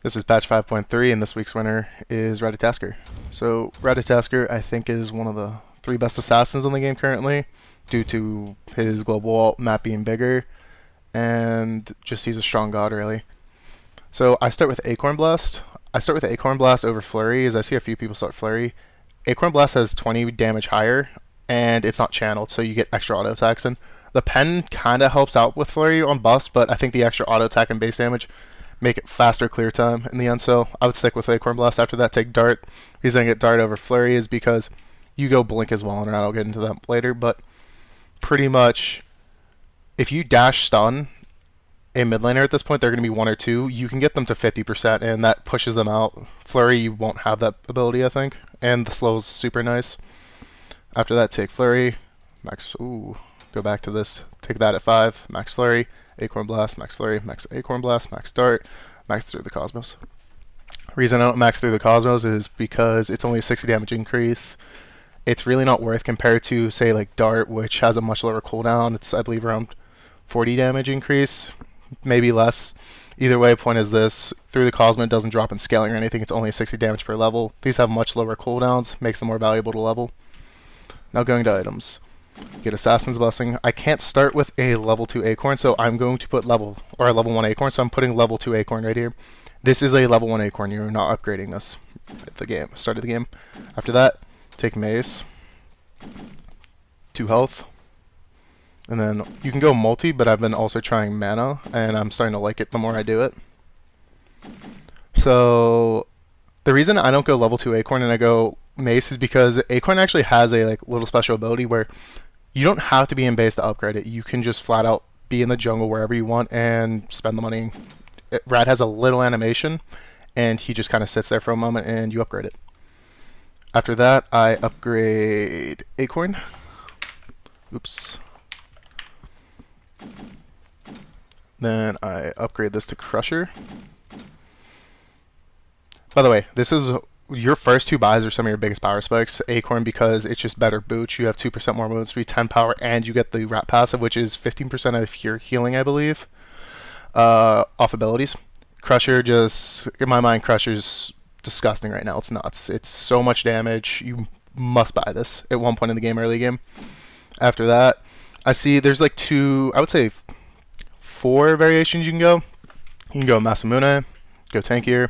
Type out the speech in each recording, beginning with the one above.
This is patch 5.3, and this week's winner is Ratatoskr. So Ratatoskr, I think, is one of the 3 best assassins in the game currently, due to his global ult map being bigger, and just he's a strong god, really. So I start with Acorn Blast. I start with Acorn Blast over Flurry, as I see a few people start Flurry. Acorn Blast has 20 damage higher, and it's not channeled, so you get extra auto attacks in. The pen kind of helps out with Flurry on buffs, but I think the extra auto attack and base damage make it faster clear time in the end, so I would stick with Acorn Blast. After that, take Dart. The reason I get Dart over Flurry is because you go Blink as well, and I'll get into that later, but pretty much if you dash stun a mid laner at this point, they're going to be 1 or 2. You can get them to 50%, and that pushes them out. Flurry, you won't have that ability, I think, and the slow is super nice. After that, take Flurry, max, go back to this, take that at 5, max Flurry, Acorn Blast, max Flurry, max Acorn Blast, max Dart, max through the Cosmos. The reason I don't max through the Cosmos is because it's only a 60 damage increase. It's really not worth compared to, say, like Dart, which has a much lower cooldown. It's, I believe, around 40 damage increase, maybe less. Either way, point is this, through the Cosmos doesn't drop in scaling or anything. It's only 60 damage per level. These have much lower cooldowns, makes them more valuable to level. Now going to items. Get Assassin's Blessing. I can't start with a level 2 Acorn, so I'm going to put a level 1 Acorn, so I'm putting level 2 Acorn right here. This is a level 1 Acorn. You're not upgrading this at the start of the game. After that, take Mace. 2 health. And then you can go multi, but I've been also trying mana, and I'm starting to like it the more I do it. So the reason I don't go level 2 Acorn and I go Mace is because Acorn actually has a little special ability where you don't have to be in base to upgrade it. You can just flat out be in the jungle wherever you want and spend the money. Rat has a little animation, and he just kind of sits there for a moment and you upgrade it. After that, I upgrade Acorn. Oops. Then I upgrade this to Crusher. By the way, this is your first 2 buys are some of your biggest power spikes. Acorn, because it's just better boots. You have 2% more movement speed, 10 power, and you get the Rat passive, which is 15% of your healing, I believe, off abilities. Crusher, just in my mind, Crusher's disgusting right now. It's nuts. It's so much damage. You must buy this at one point in the game, early game. After that, I see there's like 2, I would say 4 variations you can go. You can go Masamune, go tankier.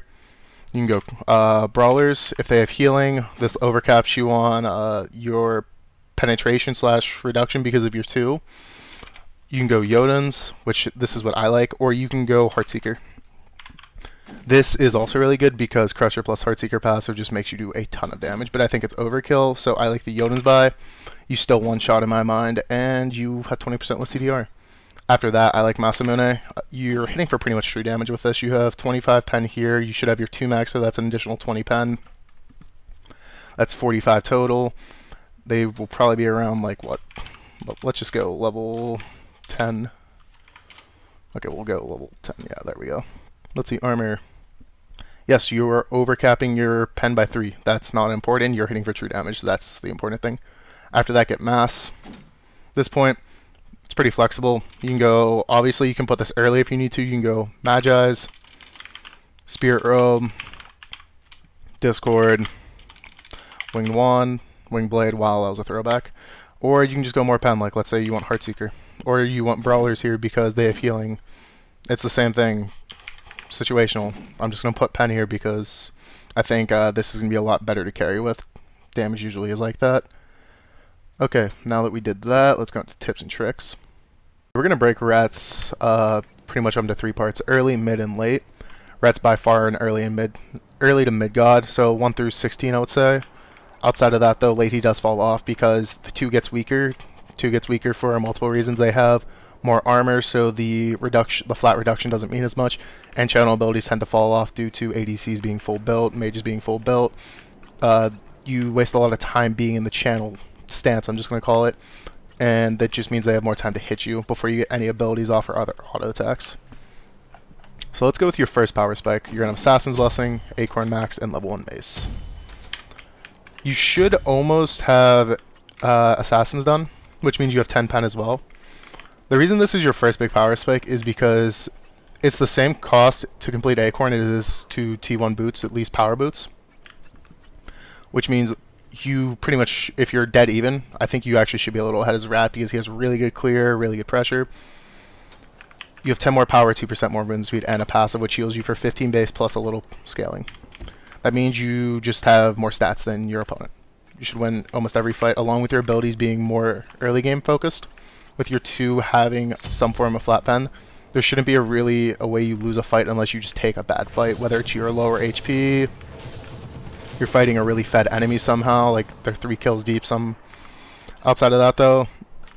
You can go Brawlers. If they have healing, this overcaps you on your penetration / reduction because of your 2. You can go Jotuns, which this is what I like, or you can go Heartseeker. This is also really good because Crusher plus Heartseeker passive just makes you do a ton of damage, but I think it's overkill, so I like the Jotuns buy. You still one-shot in my mind, and you have 20% less CDR. After that, I like Masamune. You're hitting for pretty much true damage with this. You have 25 pen here. You should have your 2 max, so that's an additional 20 pen. That's 45 total. They will probably be around, like, what? Let's just go level 10. Okay, we'll go level 10. Yeah, there we go. Let's see, armor. Yes, you are overcapping your pen by 3. That's not important. You're hitting for true damage, so that's the important thing. After that, get mass. At this point, it's pretty flexible. You can go, obviously you can put this early if you need to. You can go Magi's, Spirit Robe, Discord, Winged Wand, Winged Blade. Wow, that was a throwback. Or you can just go more pen, like let's say you want Heartseeker. Or you want Brawlers here because they have healing. It's the same thing. Situational. I'm just going to put pen here because I think this is going to be a lot better to carry with. Damage usually is like that. Okay, now that we did that, let's go into tips and tricks. We're going to break Rats pretty much up into 3 parts, early, mid, and late. Rats by far an early to mid god, so 1 through 16 I would say. Outside of that though, late he does fall off because the 2 gets weaker. 2 gets weaker for multiple reasons. They have more armor, so the flat reduction doesn't mean as much, and channel abilities tend to fall off due to ADCs being full built, mages being full built. You waste a lot of time being in the channel stance, I'm just going to call it, and that just means they have more time to hit you before you get any abilities off or other auto attacks. So let's go with your first power spike. You're going to have Assassin's Blessing, Acorn Max, and level 1 Mace. You should almost have Assassins done, which means you have 10 pen as well. The reason this is your first big power spike is because it's the same cost to complete Acorn as it is to T1 boots, at least power boots. Which means you pretty much, if you're dead even, I think you actually should be a little ahead as Rat because he has really good clear, really good pressure. You have 10 more power, 2% more movement speed, and a passive which heals you for 15 base plus a little scaling. That means you just have more stats than your opponent. You should win almost every fight, along with your abilities being more early game focused. With your 2 having some form of flat pen, there shouldn't be a way you lose a fight unless you just take a bad fight, whether it's your lower HP, you're fighting a really fed enemy somehow, like they're 3 kills deep. Outside of that though,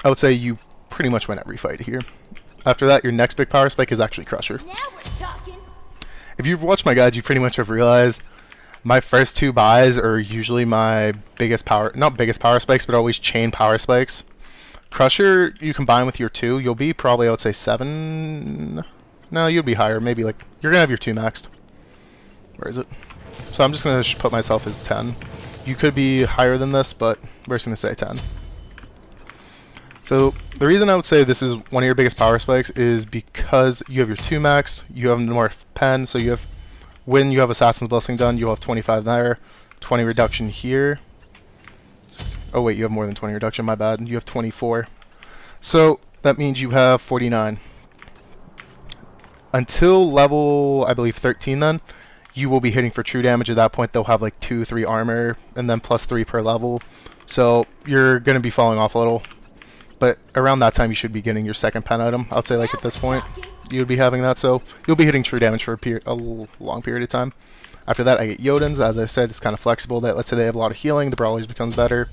I would say you pretty much win every fight here. After that, your next big power spike is actually Crusher. Now we're talking. If you've watched my guides, you pretty much have realized my first 2 buys are usually my biggest power, not biggest power spikes, but always chain power spikes. Crusher, you combine with your 2, you'll be probably, I would say 7. No, you'll be higher. Maybe like, you're gonna have your 2 maxed. Where is it? So I'm just gonna put myself as 10. You could be higher than this, but we're just gonna say 10. So the reason I would say this is one of your biggest power spikes is because you have your 2 max, you have more pen, so you have, when you have Assassin's Blessing done, you'll have 25 there, 20 reduction here. Oh wait, you have more than 20 reduction, my bad. You have 24. So that means you have 49. Until level, I believe 13 then, you will be hitting for true damage. At that point they'll have like 2, 3 armor, and then plus 3 per level. So you're going to be falling off a little. But around that time you should be getting your second pen item. I would say like at this point you would be having that. So you'll be hitting true damage for a long period of time. After that I get Jotuns. As I said, it's kind of flexible. That let's say they have a lot of healing, the Brawlers becomes better.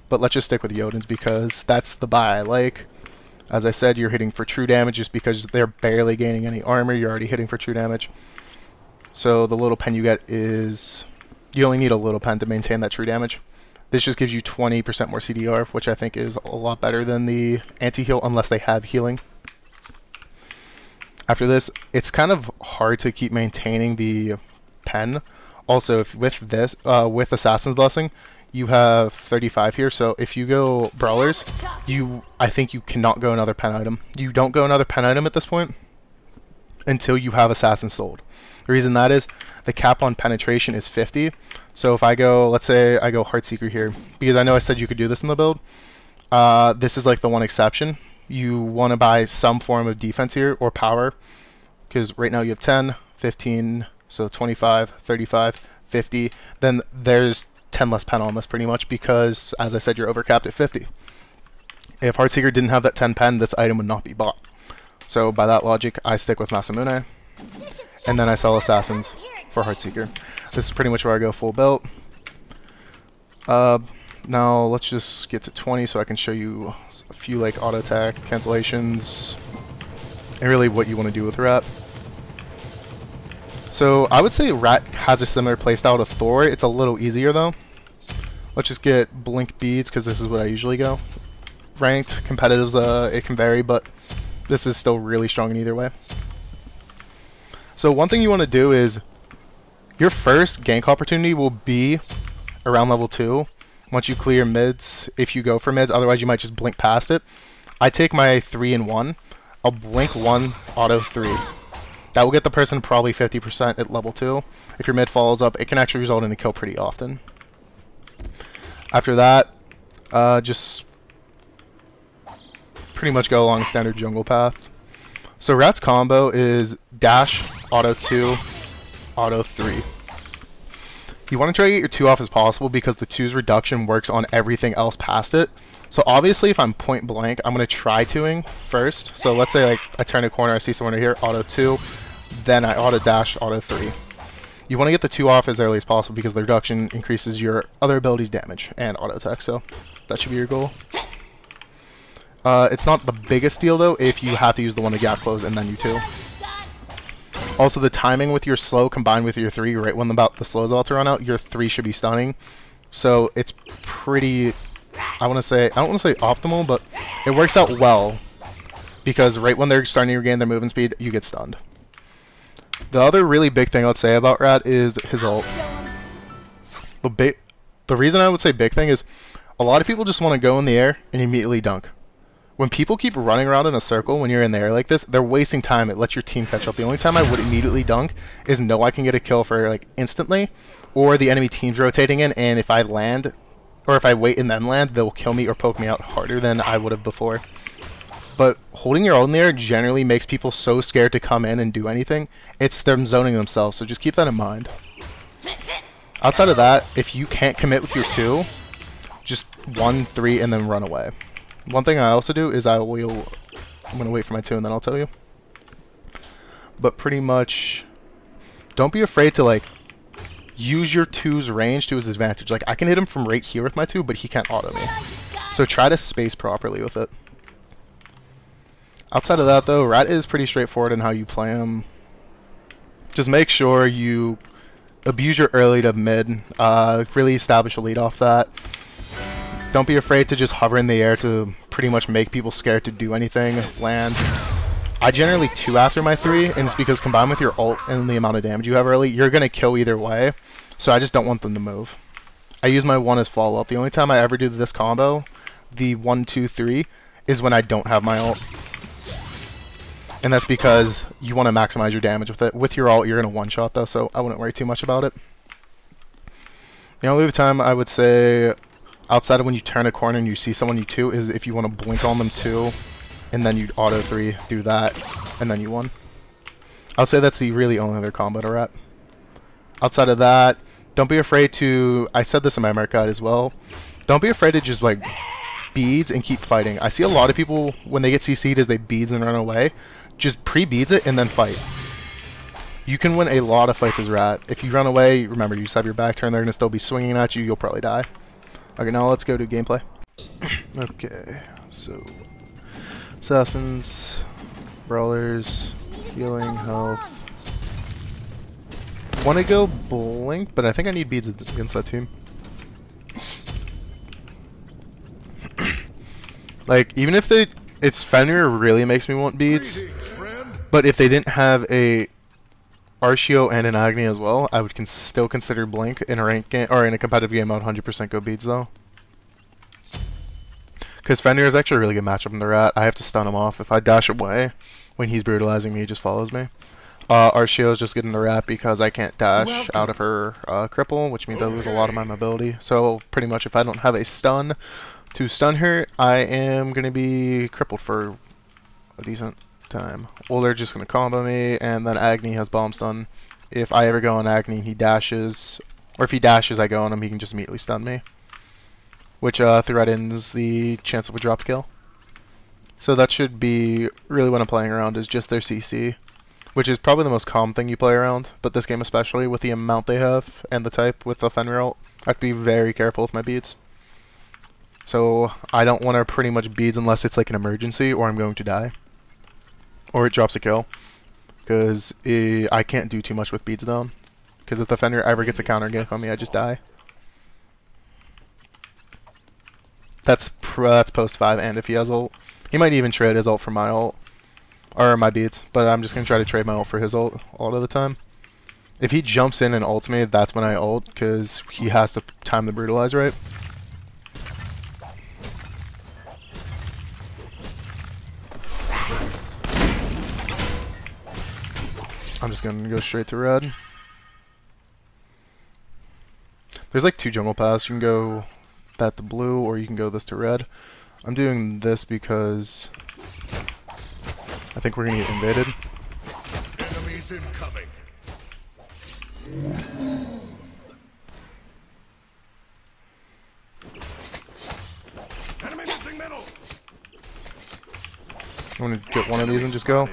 But let's just stick with Jotuns because that's the buy I like. As I said, you're hitting for true damage just because they're barely gaining any armor. You're already hitting for true damage. So the little pen you get is, you only need a little pen to maintain that true damage. This just gives you 20% more CDR, which I think is a lot better than the anti-heal unless they have healing. After this, it's kind of hard to keep maintaining the pen. Also, if with this, with Assassin's Blessing, you have 35 here, so if you go Brawlers, I think you cannot go another pen item. You don't go another pen item at this point until you have Assassin sold. The reason that is, the cap on penetration is 50. So if I go, let's say I go Heartseeker here, because I know I said you could do this in the build. This is like the one exception. You want to buy some form of defense here, or power, because right now you have 10, 15, so 25, 35, 50. Then there's 10 less pen on this pretty much because, as I said, you're overcapped at 50. If Heartseeker didn't have that 10 pen, this item would not be bought. So by that logic, I stick with Masamune, and then I sell Assassins for Heartseeker. This is pretty much where I go full belt. Now let's just get to 20 so I can show you a few like auto attack, cancellations, and really what you want to do with Rat. So I would say Rat has a similar playstyle to Thor. It's a little easier though. Let's just get Blink Beads because this is what I usually go. Ranked, competitives, it can vary, but this is still really strong in either way. So one thing you want to do is, your first gank opportunity will be around level 2. Once you clear mids, if you go for mids, otherwise you might just blink past it. I take my 3 and 1. I'll blink 1, auto 3. That will get the person probably 50% at level 2. If your mid follows up, it can actually result in a kill pretty often. After that, just pretty much go along a standard jungle path. So Rat's combo is dash, auto 2, auto 3. You want to try to get your 2 off as possible because the 2's reduction works on everything else past it. So obviously if I'm point blank, I'm going to try 2ing first. So let's say like I turn a corner, I see someone right here, auto 2, then I auto dash, auto 3. You want to get the 2 off as early as possible because the reduction increases your other abilities damage and auto attack, so that should be your goal. It's not the biggest deal though if you have to use the one to gap close and then you 2. Also, the timing with your slow combined with your 3, right when the slow's about to run out, your 3 should be stunning. So it's pretty, I don't want to say optimal, but it works out well because right when they're starting to regain their movement speed, you get stunned. The other really big thing I would say about Rat is his ult. The reason I would say big thing is a lot of people just want to go in the air and immediately dunk. when people keep running around in a circle when you're in the air like this, they're wasting time. It lets your team catch up. The only time I would immediately dunk is know I can get a kill for like instantly, or the enemy team's rotating in, and if I land, or if I wait and then land, they'll kill me or poke me out harder than I would have before. But holding your own there generally makes people so scared to come in and do anything. It's them zoning themselves, so just keep that in mind. Outside of that, if you can't commit with your 2, just 1, 3, and then run away. One thing I also do is I'm going to wait for my 2 and then I'll tell you. But pretty much, don't be afraid to like use your 2's range to his advantage. Like I can hit him from right here with my 2, but he can't auto me. So try to space properly with it. Outside of that though, Rat is pretty straightforward in how you play him. Just make sure you abuse your early to mid, really establish a lead off that. Don't be afraid to just hover in the air to pretty much make people scared to do anything, land. I generally 2 after my 3, and it's because combined with your ult and the amount of damage you have early, you're going to kill either way, so I just don't want them to move. I use my 1 as follow-up. The only time I ever do this combo, the 1, 2, 3, is when I don't have my ult. And that's because you want to maximize your damage with it. With your ult, you're going to one-shot though, so I wouldn't worry too much about it. The only other time I would say, outside of when you turn a corner and you see someone you 2, is if you want to blink on them 2, and then you auto 3, do that, and then you 1. I would say that's the really only other combo to Rat. Outside of that, don't be afraid to, I said this in my Merc guide as well, don't be afraid to just like beads and keep fighting. I see a lot of people, when they get CC'd, is they beads and run away. Just pre-beads it and then fight. You can win a lot of fights as Rat. If you run away, remember, you just have your back turned, they're going to still be swinging at you, you'll probably die. Okay, now let's go to gameplay. Okay, so assassins, brawlers, healing, health. Want to go blink, but I think I need beads against that team. Like, even if it's Fenrir really makes me want beads, but if they didn't have a Archeo and an Agni as well, I would still consider blink in a rank game, or in a competitive game. I would 100% go beads though, because Fenrir is actually a really good matchup in the Rat. I have to stun him off. If I dash away when he's brutalizing me, he just follows me. Archeo is just getting the Rat because I can't dash out of her cripple, which means I lose a lot of my mobility. So pretty much if I don't have a stun to stun her, I am going to be crippled for a decent time. Well, they're just going to combo me, and then Agni has bomb stun. If I ever go on Agni, he dashes, or if he dashes, I go on him, he can just immediately stun me, which threatens the chance of a drop kill. So that should be really what I'm playing around, is just their CC, which is probably the most common thing you play around, but this game especially, with the amount they have and the type with the Fenrir ult, I have to be very careful with my beads. So I don't want to pretty much beads unless it's like an emergency or I'm going to die, or it drops a kill, because I can't do too much with beads down, because if the Fenrir ever gets a counter gank on me, I just die. That's post 5, and if he has ult, he might even trade his ult for my ult, or my beads, but I'm just going to try to trade my ult for his ult all of the time. If he jumps in and ults me, that's when I ult, because he has to time the brutalize right. I'm just going to go straight to red. There's like 2 jungle paths. You can go that to blue, or you can go this to red. I'm doing this because I think we're going to get invaded. Enemies incoming. Enemy missing middle. I'm going to get one of these and just go.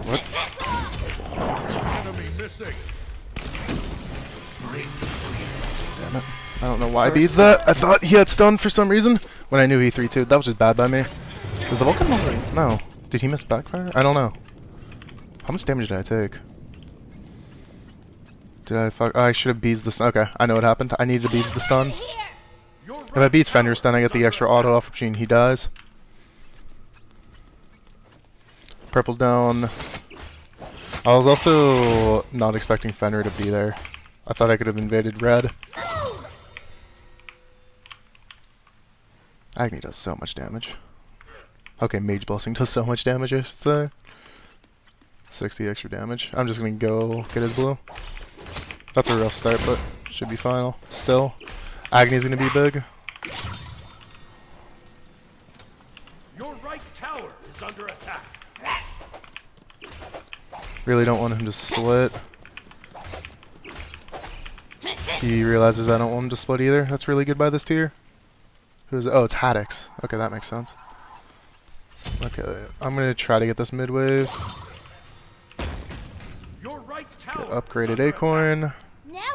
What? Enemy missing. Damn it. I don't know why I beads that. I thought he had stun for some reason when I knew he 3-2'd. That was just bad by me. Is the Vulcan not? No. Did he miss backfire? I don't know. How much damage did I take? Did I fuck? Oh, I should have beads the stun. Okay, I know what happened. I needed to beads the stun. If I beats Fenrir stun, I get the extra auto off machine. He dies. Purple's down. I was also not expecting Fenrir to be there. I thought I could have invaded red. Agni does so much damage. Okay, Mage Blessing does so much damage, I should say. 60 extra damage. I'm just gonna go get his blue. That's a rough start, but should be fine still. Agni's gonna be big. Your right tower is under attack. Really don't want him to split. He realizes I don't want him to split either. That's really good by this tier. Who is it? Oh, it's Haddix. Okay, that makes sense. Okay, I'm gonna try to get this mid wave. Your right Get tower upgraded Acorn. Now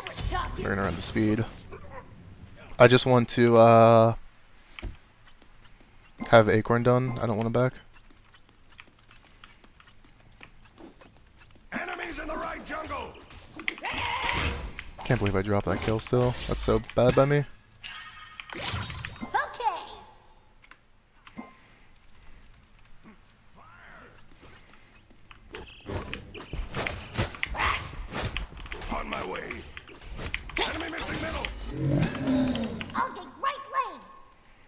we're talking. We're gonna run the speed. I just want to have Acorn done. I don't want him back. Enemies in the right jungle. Can't believe I dropped that kill still. That's so bad by me. Okay. On my way. Enemy missing middle. I'll get right lane.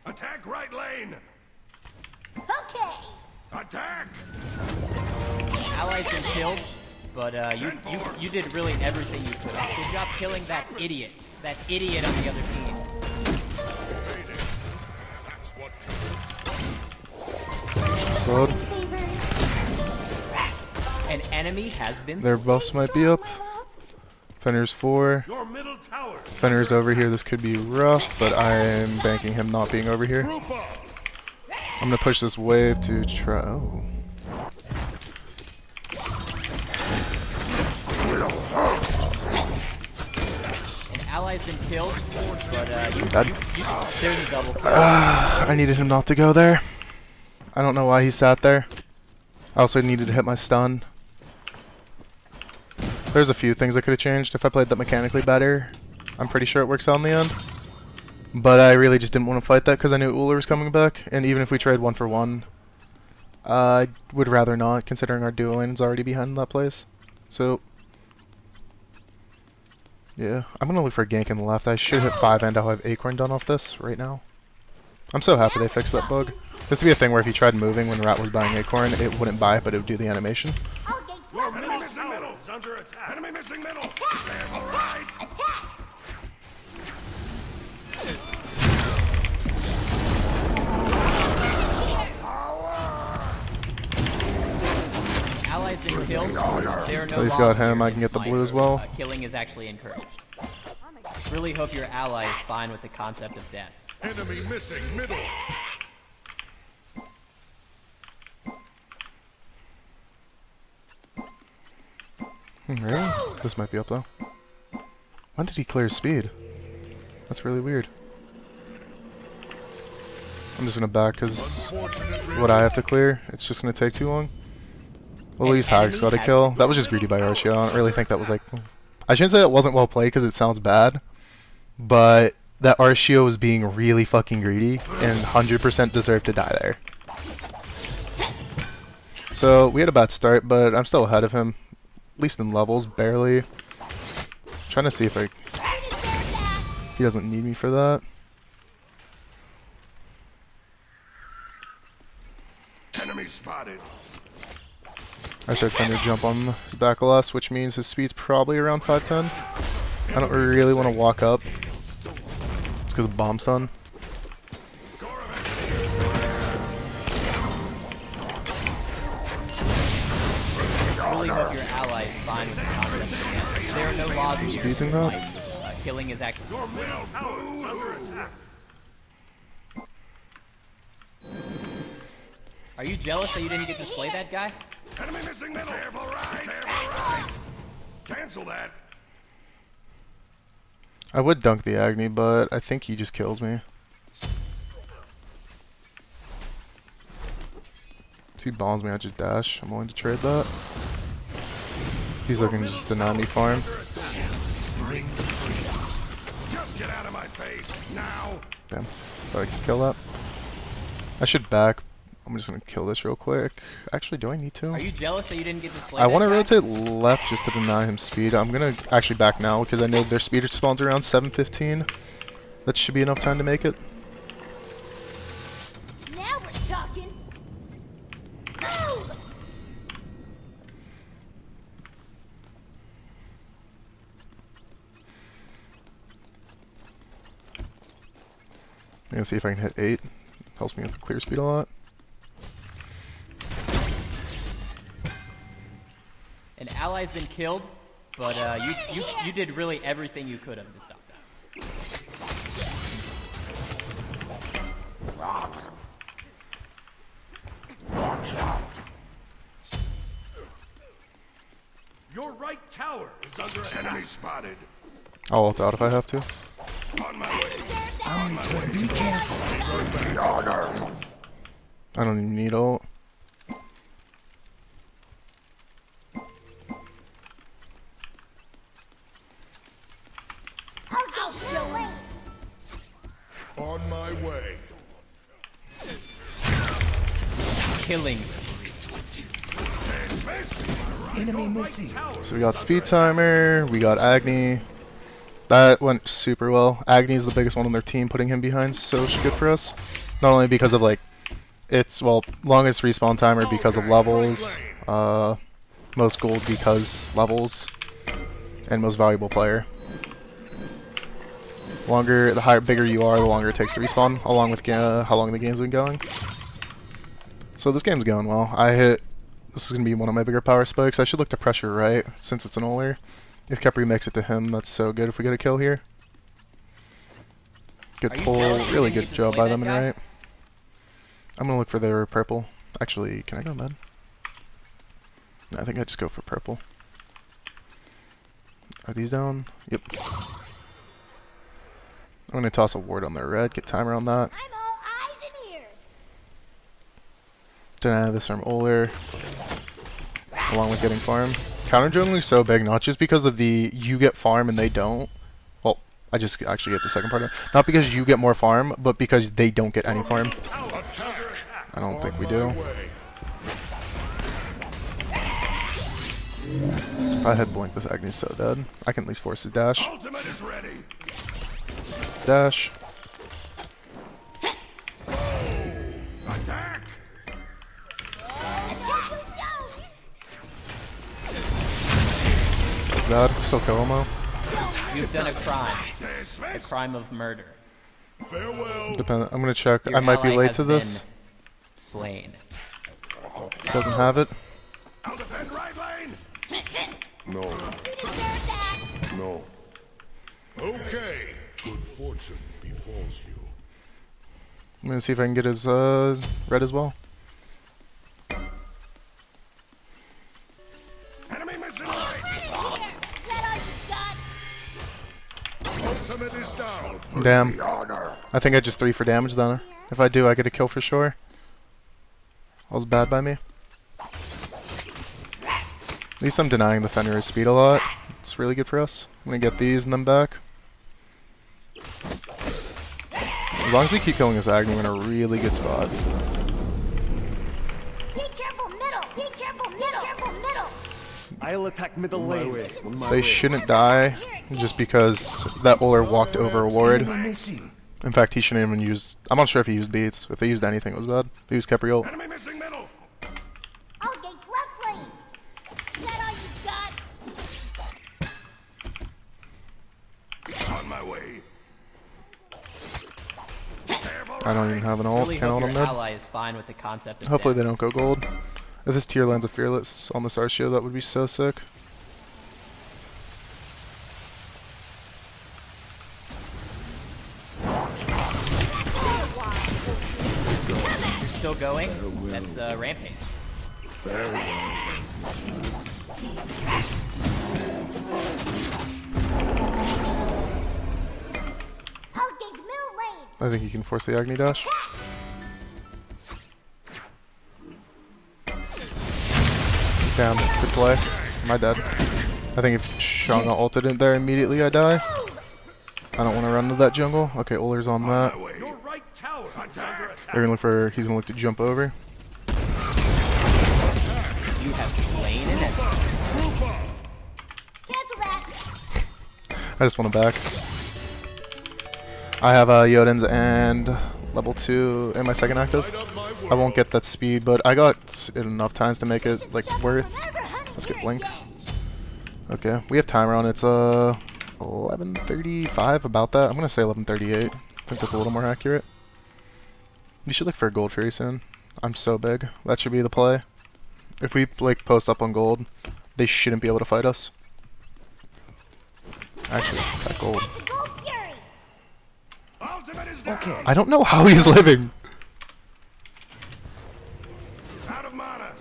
Attack right lane. Okay. Attack. Allies been killed, but you did really everything you could. Good job killing that idiot on the other team. That's what Slowed. An enemy has been Their buffs might be up. Fenrir's 4. your middle tower. Fenrir's over here. This could be rough, but I'm banking him not being over here. Group up. I'm gonna push this wave to try. Oh. An ally's been killed, but Dead. there's a double. I needed him not to go there. I don't know why he sat there. I also needed to hit my stun. There's a few things I could have changed if I played that mechanically better. I'm pretty sure it works out in the end. But I really just didn't want to fight that because I knew Uller was coming back. And even if we trade 1 for 1, I would rather not, considering our duo lane's already behind that place. So, yeah. I'm going to look for a gank in the left. I should hit 5 and I'll have Acorn done off this right now. I'm so happy they fixed that bug. There used to be a thing where if you tried moving when Rat was buying Acorn, it wouldn't buy it, but it would do the animation. I'll get Your right middle missing middle is under attack. Enemy missing middle. Stand right. attack. Allies been killed. There are no At least got logs him, here I can in get the Smite. blue as well. Killing is actually encouraged. Really hope your ally is fine with the concept of death. Enemy missing middle. Really? This might be up though. When did he clear his speed? That's really weird. I'm just gonna back because what I have to clear, it's just gonna take too long. Well, at least Haddix got a kill. That was just greedy by Archeo. I don't really think that was like... I shouldn't say that wasn't well played because it sounds bad. But that Archeo was being really fucking greedy and 100% deserved to die there. So we had a bad start, but I'm still ahead of him. At least in levels, barely. Trying to see if he doesn't need me for that. Enemy spotted. I started trying to jump on his back a lot, which means his speed's probably around 510. I don't really want to walk up. It's because of bomb stun. Really hope your ally is fine with the concept of death. There are no laws here. beating that? Killing is actually... Your middle tower is under attack. Are you jealous that you didn't get to slay that guy? Enemy missing middle. Careful right. Careful right. Cancel that. I would dunk the Agni, but I think he just kills me. If he bombs me, I just dash. I'm willing to trade that. He's looking to just deny me farm. Bring the freeze. Just get out of my face now. Damn. Thought I could kill that. I should back. I'm just gonna kill this real quick. Actually, do I need to? Are you jealous that you didn't get to slay I that want to guy? rotate left just to deny him speed. I'm gonna actually back now because I know their speed spawns around 7:15. That should be enough time to make it. gonna see if I can hit 8. Helps me with the clear speed a lot. An ally's been killed, but you did really everything you could have to stop that. Watch out. Your right tower is under attack. Enemy spotted. I'll ult out if I have to. On my way. Be careful. I don't even need ult. I'll show you. On my way. Killing. Enemy missing. So we got speed timer, we got Agni. That went super well. Agni's the biggest one on their team, putting him behind so good for us. Not only because of like its longest respawn timer because of levels, most gold because levels, and most valuable player. Bigger you are, the longer it takes to respawn, along with how long the game's been going. So this game's going well. This is going to be one of my bigger power spikes. I should look to pressure right, since it's an Uller. If Kepri makes it to him, that's so good if we get a kill here. Good pull, really good job by them in right. I'm going to look for their purple. Actually, can I go med? No, I think I just go for purple. Are these down? Yep. I'm going to toss a ward on their red, get timer on that. I'm all eyes and ears. Deny this from Uller, along with getting farm. Counter jungling is so big, not just because of the you get farm and they don't. Well, I just actually get the second part of it. Not because you get more farm, but because they don't get any farm. I don't think we do. If I had blink, this Agni's so dead. I can at least force his dash. Ultimate is ready. Dash. Attack. Bad. Still kill him though. You've done a crime of murder. Farewell. I'm gonna check. Your I might be ally late has to this. been slain. Doesn't have it. I'll defend right lane. You deserve that. No. Okay. Good fortune befalls you. I'm gonna see if I can get his red as well. Enemy missing Is that all you got? Ultimate is down. Damn. I think I just 3 for damage then. If I do, I get a kill for sure. That was bad by me. At least I'm denying the Fenrir's speed a lot. It's really good for us. I'm gonna get these and then back. As long as we keep killing this Agni, we're in a really good spot. Be careful, middle. Be careful, middle. Careful, middle. I'll attack middle lane. They shouldn't die just because that Uller walked over a ward. Enemy missing. In fact, he shouldn't even use... I'm not sure if he used beats. If they used anything, it was bad. They used Kepri ult. Enemy missing middle. I'll get left lane. Is that all you got? On my way. I don't even have an ult. Really Can't hope ult your on mid. ally is fine with the concept of Hopefully death. they don't go gold. If this tier lands a Fearless on this Arcio, that would be so sick. Still going? That's Rampage. I'll get middle lane. I think he can force the Agni dash. Damn, good play. Am I dead? I think if Shang ulted in there immediately, I die. I don't want to run to that jungle. Okay, Uller's on that. Your right tower is under attack. They're gonna look for. He's gonna look to jump over. You have slain an enemy. Cancel that. I just want to back. I have Yodens and level 2 in my second active. I won't get that speed, but I got it enough times to make it like worth. Let's get blink. Okay, we have timer on. It's 11:35, about that. I'm gonna say 11:38. I think that's a little more accurate. You should look for a gold tree soon. I'm so big. That should be the play. If we like post up on gold, they shouldn't be able to fight us. Actually, that gold. Gold Fury! Ultimate is down. Okay. I don't know how he's living. Out of mana.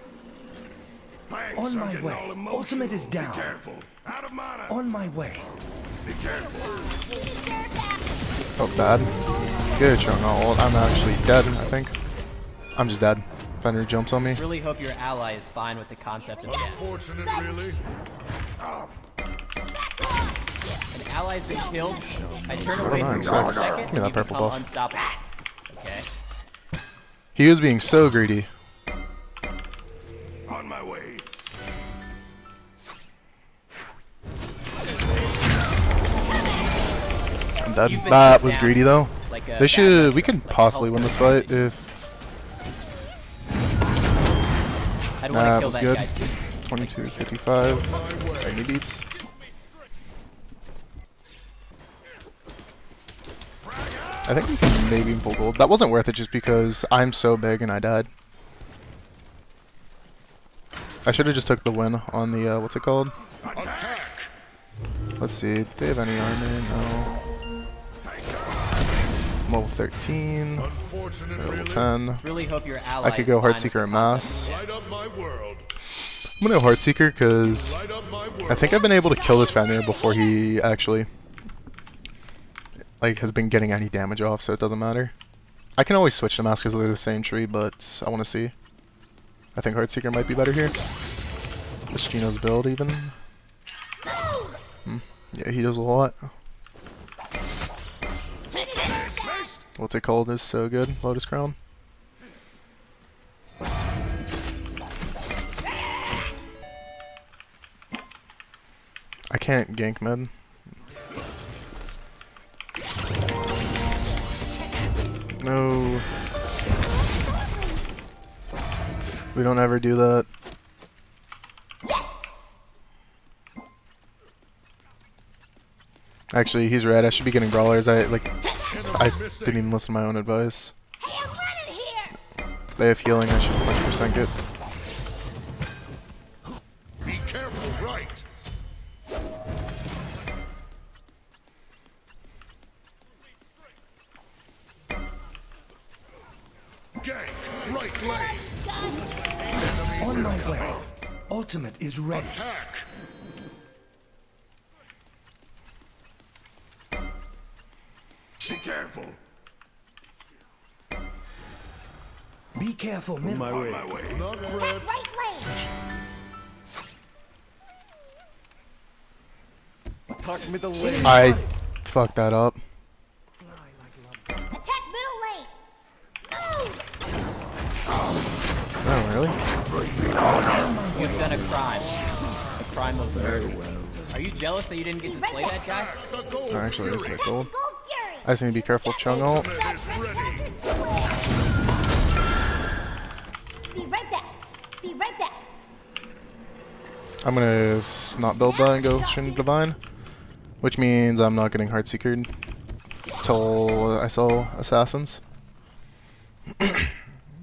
Thanks, On I'm my getting way. all emotional. Ultimate is down. Be careful. Out of mana. On my way. Be careful. Oh, bad. Good, showing all ult. I'm actually dead, I think. I'm just dead. Fender jumps on me. Really hope your ally is fine with the concept of death. Unfortunate, really. An ally's been killed. I turn away on, for sucks. 1 second Give me that and you purple become buff. unstoppable. Okay. He was being so greedy. On my way. That, You've been that shut was down greedy though. like a They bad should. rusher, We could like a possibly health win this coach. fight if. I'd Nah, want to it kill was that good. guy too. 22:55. Any beats. I think we can maybe pull gold. That wasn't worth it just because I'm so big and I died. I should have just took the win on the what's it called? Attack. Let's see. Do they have any armor? No. Level 13. Unfortunate, Level really. 10. Really hope your ally I could is go fine with Heartseeker the and concept Mass. of Light up my world. I'm gonna go Heartseeker because Light up my world. I think I've been able to kill this Fenrir before he actually like has been getting any damage off, so it doesn't matter. I can always switch to Mask because they're the same tree, but I want to see. I think Heartseeker might be better here. This Geno's build even. Yeah, he does a lot. What's it called is so good. Lotus Crown. I can't gank mid. No. We don't ever do that. Actually, he's right. I should be getting brawlers. I didn't even listen to my own advice. Hey, I'm running here! They have healing. I should 100% get. Be careful, right. Gank, right lane. On my way. Ultimate is ready. Attack. Be careful. Be careful, middle. On my way. Not fret. Attack right lane! Attack middle lane. I fucked that up. Attack middle lane! Oh, really? You've done a crime. A crime of murder. Are you jealous that you didn't get to slay that guy? The gold Oh, actually, this is fury. a gold. Gold Fury! I just need to be careful of Chung ult. Ultimate is ready. Be right back! Be right back! I'm gonna not build that and go Shin Divine. Which means I'm not getting Heartseeker till I sell Assassins.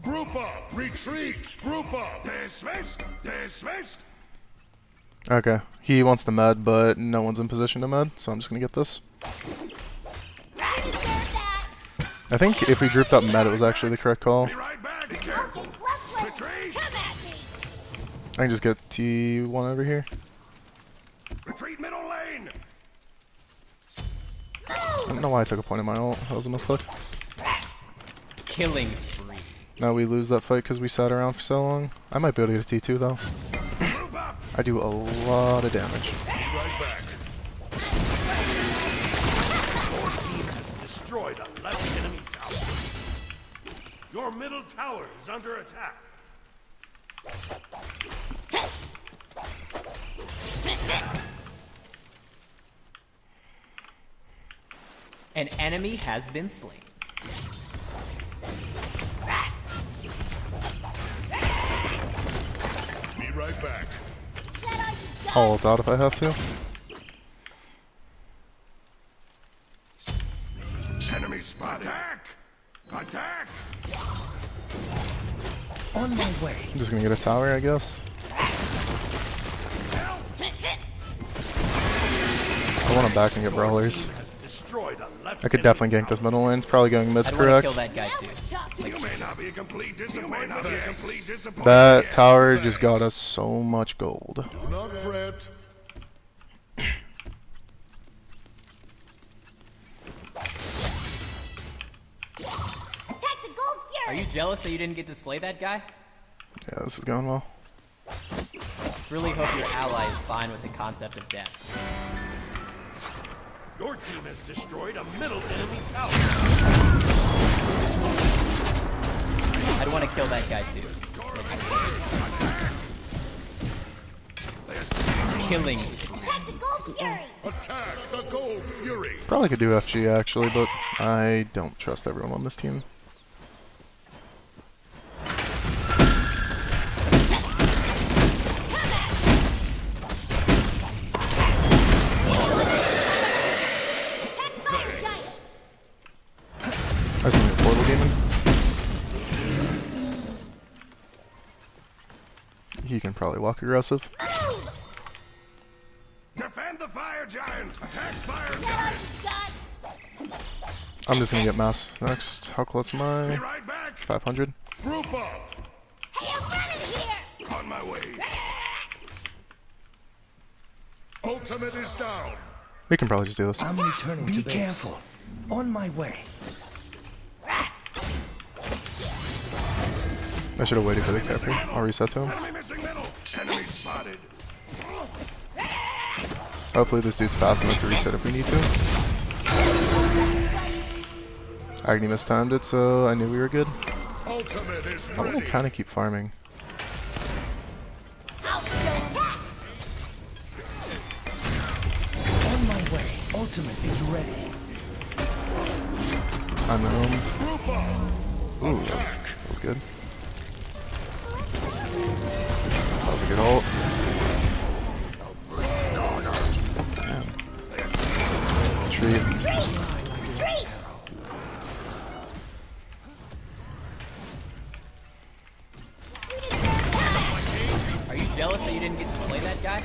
Group up. Retreat. Group up. Dismissed. Dismissed. Okay, he wants the med, but no one's in position to med, so I'm just gonna get this. I think if we grouped up med, it was actually the correct call. Be right back. Be careful. Left lane! Retreat. Come at me! I can just get T1 over here. Retreat middle lane. I don't know why I took a point in my ult. That was a misclick. Killing spree. Now we lose that fight because we sat around for so long. I might be able to get a T2 though. Group up. I do a lot of damage. Be right back. Your team has destroyed a left enemy tower. Your middle tower is under attack. An enemy has been slain. Be right back. I'll ult out if I have to. Enemy spot. Attack. Attack. On my way. I'm just gonna get a tower, I guess. I want to back and get brawlers. Has destroyed a left I could enemy definitely gank this tower. middle lane. It's probably going mid's I'd want to correct. kill that guy too. You may not be a complete disappointment. That tower just got us so much gold. Do not fret. Attack the gold Are fury. you jealous that you didn't get to slay that guy? Yeah, this is going well. Really hope your ally is fine with the concept of death. Your team has destroyed a middle enemy tower. I'd want to kill that guy too. Killing. Attack the gold fury. Attack the Gold Fury. Probably could do FG actually, but I don't trust everyone on this team. I just need a portal demon. He can probably walk aggressive. Defend the fire giant. Attack fire Get giant. up, Scott. I'm just gonna get mass next. How close am Be I? right back. 500. Group up. Hey, I'm running here. On my way. Ultimate is down. We can probably just do this. I'm returning to base. Be careful. On my way. I should have waited for the character. I'll reset to him. Enemy missing middle. Enemy spotted. Hopefully this dude's fast enough to reset if we need to. Agni mistimed it, so I knew we were good. Ultimate is I want to ready. kind of keep farming. I'll show that. On my way. Ultimate is ready. I'm in home. Group up. Ooh, Attack. that was good. That was a good ult. Damn. Retreat. Retreat. You deserve that. Are you jealous that you didn't get to slay that guy?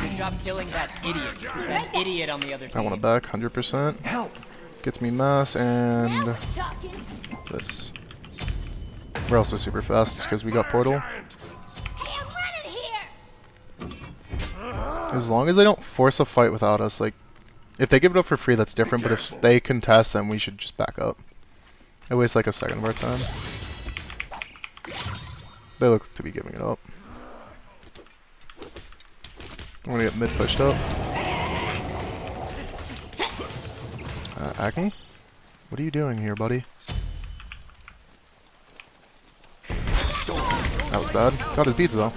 Good job killing that idiot. That idiot on the other team. I want it back 100%. Help. Gets me mass and Now we're talking. this. We're also super fast because we got portal. Giant. Hey, I'm running here. As long as they don't force a fight without us, like, if they give it up for free, that's different, but if they contest, then we should just back up. It wastes like a second of our time. They look to be giving it up. I'm gonna get mid pushed up. Acne? What are you doing here, buddy? That was bad. Got his beads though.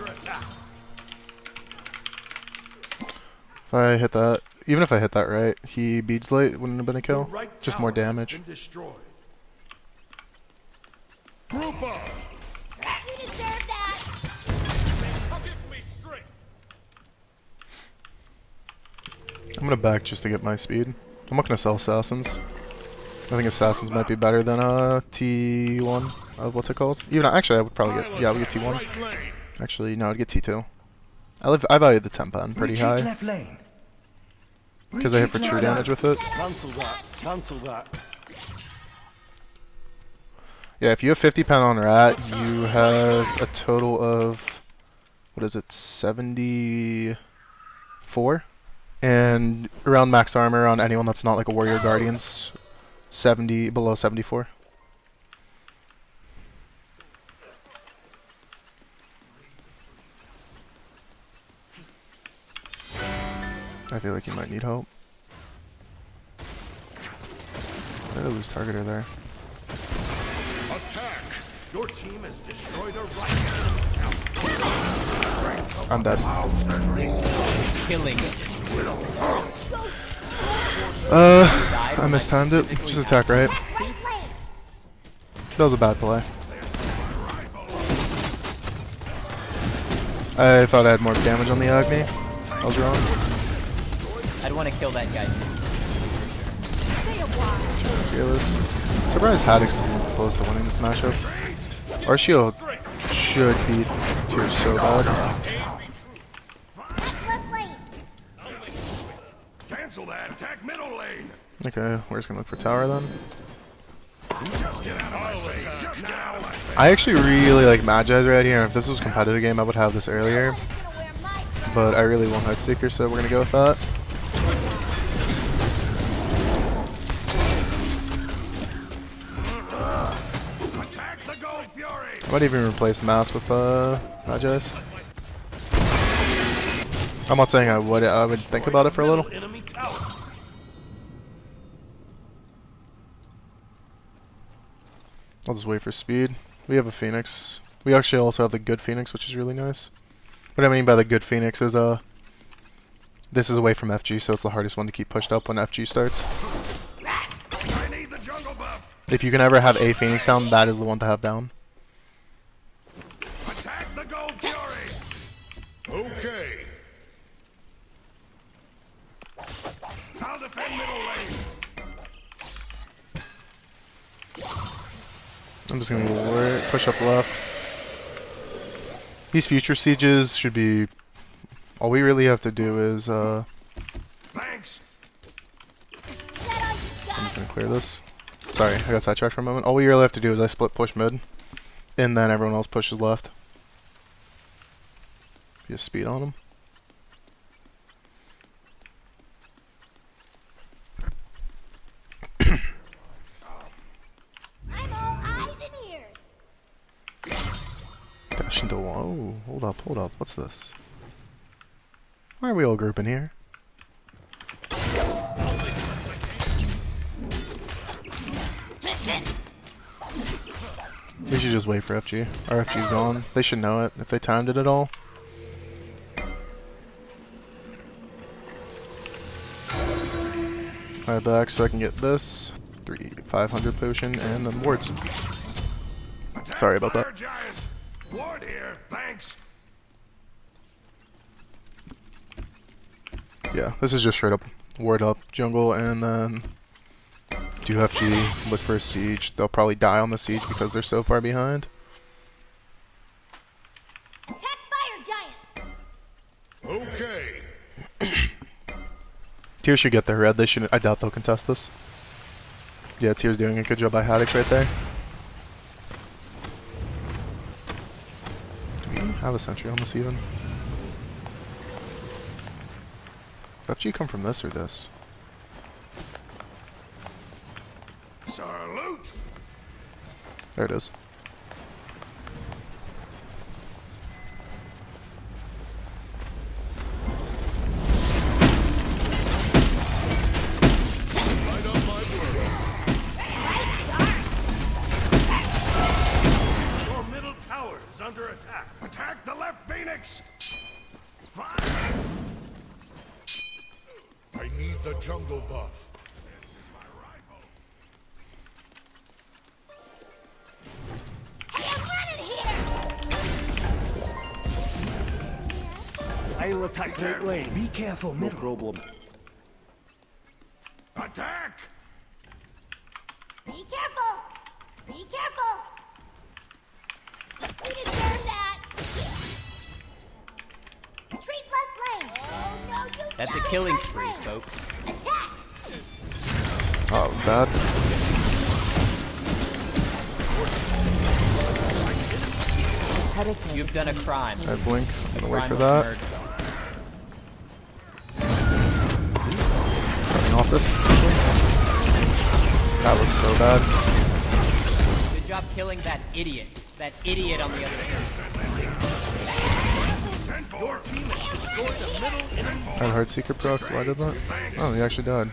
If I hit that, even if I hit that right, he beads late, it wouldn't have been a kill. Right Just more tower has damage. been destroyed. Group up. You deserve that. I'm gonna back just to get my speed. I'm not gonna sell assassins. I think assassins might be better than T1 of what's it called? Even actually, I would probably get I would get T1. Right lane. Actually, no, I'd get T2. I value the temp pen pretty Retreat high left lane. because I hit for Retreat true left damage with it. Cancel that. Cancel that. Yeah, if you have 50 pen on rat, you have a total of what is it, 74, and around max armor on anyone that's not like a warrior guardians, 70 below 74. I feel like you might need help. Why did I lose targeter there? Attack. Your team has destroyed a right enemy tower. I'm dead. Killing. I mistimed it. Just attack right. Left lane. That was a bad play. I thought I had more damage on the Agni. I was wrong. I'd want to kill that guy too. Fearless. Surprised Haddix is even close to winning this matchup. Our shield should beat Tier so bad. Left lane. Cancel that. Attack middle lane. Okay, we're just gonna look for tower then. Just get out of my face. Just get out of my face. I actually really like Magi's right here. If this was a competitive game, I would have this earlier. Gonna wear my fur. But I really want Heartseeker, so we're gonna go with that. Attack the Gold Fury. I might even replace Mass with Magi's. I'm not saying I would think about it for a little. Enemy tower. I'll just wait for speed. We have a Phoenix. We actually also have the good Phoenix, which is really nice. What I mean by the good Phoenix is this is away from FG, so it's the hardest one to keep pushed up when FG starts. I need the jungle buff. If you can ever have a Phoenix down, that is the one to have down. Attack the Gold Fury. Okay. I'll defend middle lane. I'm just gonna push up left. These future sieges should be... All we really have to do is, Thanks. I'm just gonna clear this. Sorry, I got sidetracked for a moment. All we really have to do is I split push mid, and then everyone else pushes left. Get speed on them. I'm all eyes and ears. Dash into one. Oh, hold up. What's this? Why are we all grouping here? We should just wait for FG. Our FG's gone. They should know it if they timed it at all. Alright, back so I can get this 500 potion and then wards. Attack Sorry about that. Fire Giant. Ward here. Thanks. Yeah, this is just straight up ward up jungle, and then do FG, look for a siege. They'll probably die on the siege because they're so far behind. Attack fire giant. Okay. Tears should get their red. They shouldn't. I doubt they'll contest this. Yeah, Tears doing a good job by Haddix right there. Do we have a sentry on this even? FG come from this or this? Salute. There it is. Right on my word. Your middle tower is under attack. Attack the left Phoenix. Fire. I need the jungle buff. I'll attack right lane. Be careful, no problem. Attack. Be careful. Be careful. You deserve that. Retreat left lane. Oh no, you That's a got it, killing left spree, lane. folks. Attack. Oh, that was bad. You've done a crime. I blink. I'm gonna wait Crime for of that. murder. Turning off this. That was so bad. Good job killing that idiot. That idiot on the other side. Your team has destroyed the middle enemy. I had Heartseeker procs. Why did that? Oh, he actually died.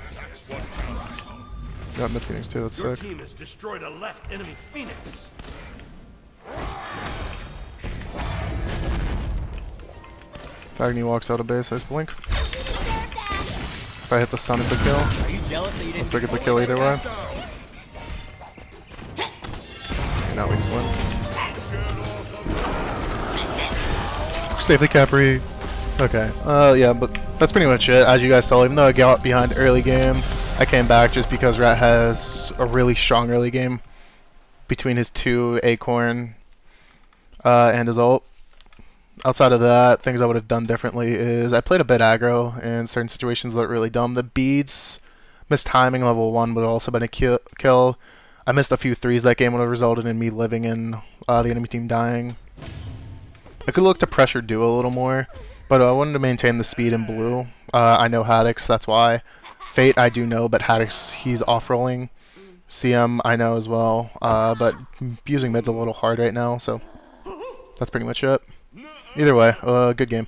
Got mid Phoenix too. That's Your sick. team has destroyed a left enemy Phoenix. Fagny walks out of base. I just blink. You deserve that. If I hit the stun, it's a kill. Are you jealous that you didn't? Looks like it's a kill either way. Okay, now we just win. Save the Capri. Okay. Yeah, but that's pretty much it. As you guys saw, even though I got behind early game, I came back just because Rat has a really strong early game between his 2 Acorn and his ult. Outside of that, things I would have done differently is I played a bit aggro in certain situations that looked really dumb. The beads, missed timing level 1 would have also been a kill. I missed a few 3s that game would have resulted in me living in the enemy team dying. I could look to pressure Duo a little more, but I wanted to maintain the speed in blue. I know Haddix, that's why. Fate I do know, but Haddix, he's off-rolling. CM I know as well, but using mid's a little hard right now, so that's pretty much it. Either way, good game.